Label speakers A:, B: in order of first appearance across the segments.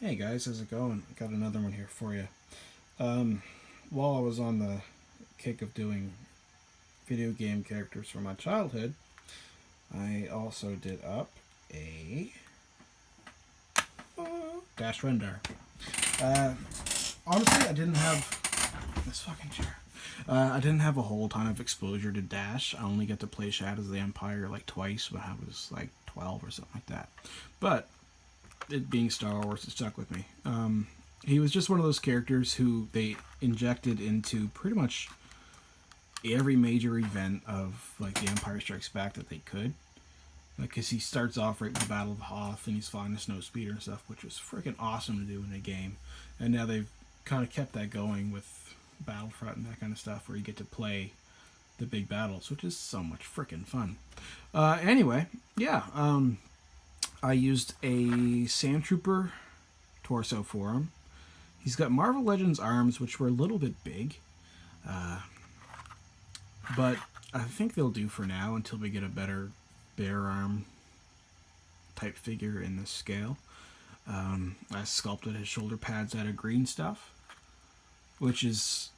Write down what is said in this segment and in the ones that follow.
A: Hey guys, how's it going? Got another one here for you. Um, while I was on the kick of doing video game characters from my childhood, I also did up a Dash Rendar. Uh, honestly, I didn't have this fucking chair. I didn't have a whole ton of exposure to Dash. I only got to play Shadows of the Empire like twice when I was like 12 or something like that. But it being Star Wars, it stuck with me. He was just one of those characters who they injected into pretty much every major event of like the Empire Strikes Back that they could. Because he starts off right with the Battle of Hoth and he's flying the snow speeder and stuff, which was freaking awesome to do in a game. And now they've kind of kept that going with Battlefront and that kind of stuff, where you get to play the big battles, which is so much freaking fun. Anyway, yeah, I used a Sand Trooper torso for him. He's got Marvel Legends arms, which were a little bit big, but I think they'll do for now until we get a better bare arm type figure in this scale. I sculpted his shoulder pads out of green stuff, which is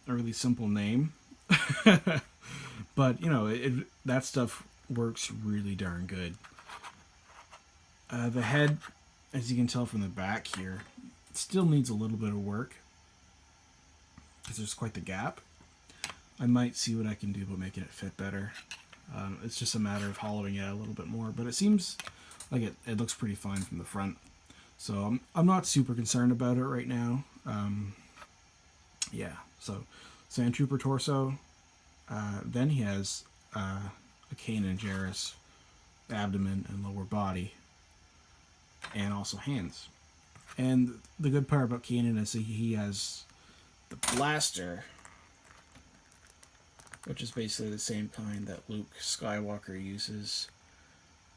A: a really simple name, but you know that stuff works really darn good. The head, as you can tell from the back here, still needs a little bit of work because there's quite the gap. I might see what I can do about making it fit better. It's just a matter of hollowing it out a little bit more, but it seems like it looks pretty fine from the front. So I'm not super concerned about it right now. Yeah, so Sand Trooper torso. Then he has a Kanan Jarrus abdomen and lower body, and also hands. And the good part about Kanan is that he has the blaster, which is basically the same kind that Luke Skywalker uses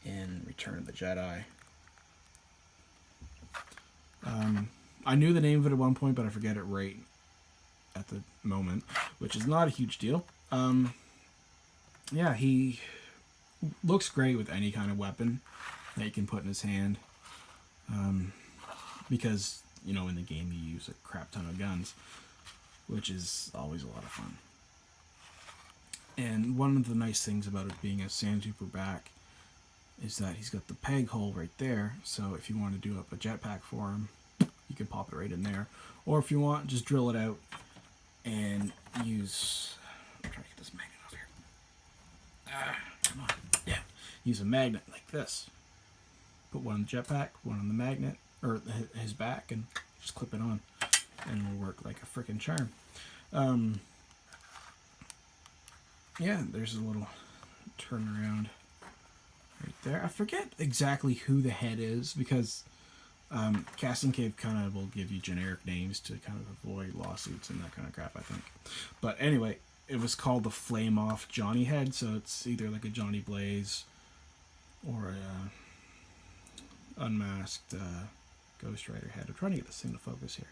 A: in Return of the Jedi. I knew the name of it at one point, but I forget it right at the moment, which is not a huge deal. Yeah, he looks great with any kind of weapon that you can put in his hand. Because, you know, in the game you use a crap ton of guns, which is always a lot of fun. And one of the nice things about it being a Sand Trooper back is that he's got the peg hole right there, so if you want to do up a jetpack for him, you can pop it right in there. Or if you want, just drill it out and use... I'm trying to get this magnet off here. Come on. Yeah. Use a magnet like this. Put one on the jetpack, one on the magnet, or his back, and just clip it on. And it'll work like a freaking charm. Yeah, there's a little turnaround right there. I forget exactly who the head is, because Casting Cave kind of will give you generic names to kind of avoid lawsuits and that kind of crap, I think. But anyway, it was called the Flame Off Johnny head, so it's either like a Johnny Blaze or a unmasked Ghost Rider head. I'm trying to get this thing to focus here.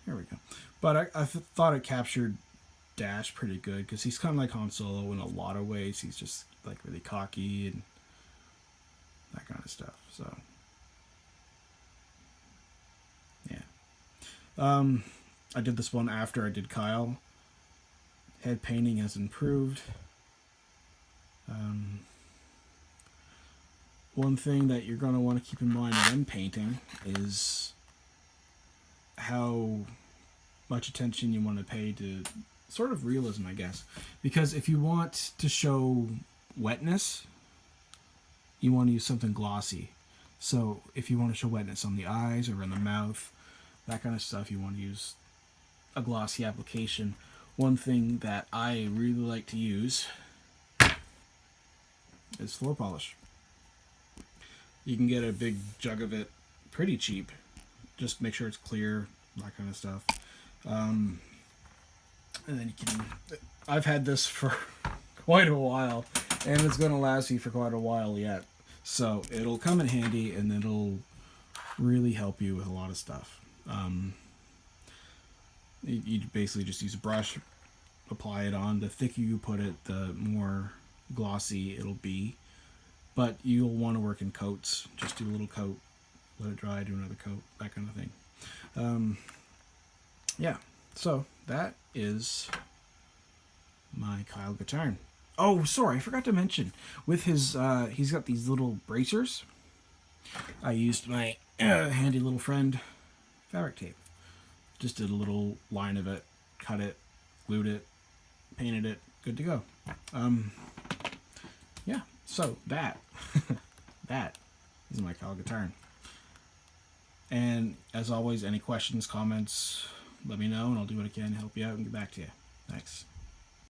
A: Here we go. But I thought it captured Dash pretty good, because he's kind of like Han Solo in a lot of ways. He's just like really cocky and that kind of stuff. So yeah, I did this one after I did Kyle. Head painting has improved. One thing that you're going to want to keep in mind when painting is how much attention you want to pay to sort of realism, I guess. Because if you want to show wetness, you want to use something glossy. So if you want to show wetness on the eyes or in the mouth, that kind of stuff, you want to use a glossy application. One thing that I really like to use is floor polish. You can get a big jug of it pretty cheap. Just make sure it's clear, that kind of stuff. And then you can... I've had this for quite a while, and it's going to last me for quite a while yet. So it'll come in handy, and it'll really help you with a lot of stuff. You basically just use a brush, apply it on. The thicker you put it, the more glossy it'll be. But you'll want to work in coats. Just do a little coat let it dry, do another coat, that kind of thing. Yeah, so that is my Kyle guitar. Oh, sorry, I forgot to mention, with his, he's got these little bracers. I used my handy little friend fabric tape. Just did a little line of it, cut it, glued it, painted it, good to go. Yeah, so that, that is my Kyle guitar. And as always, any questions, comments, let me know, and I'll do what I can to help you out and get back to you. Thanks.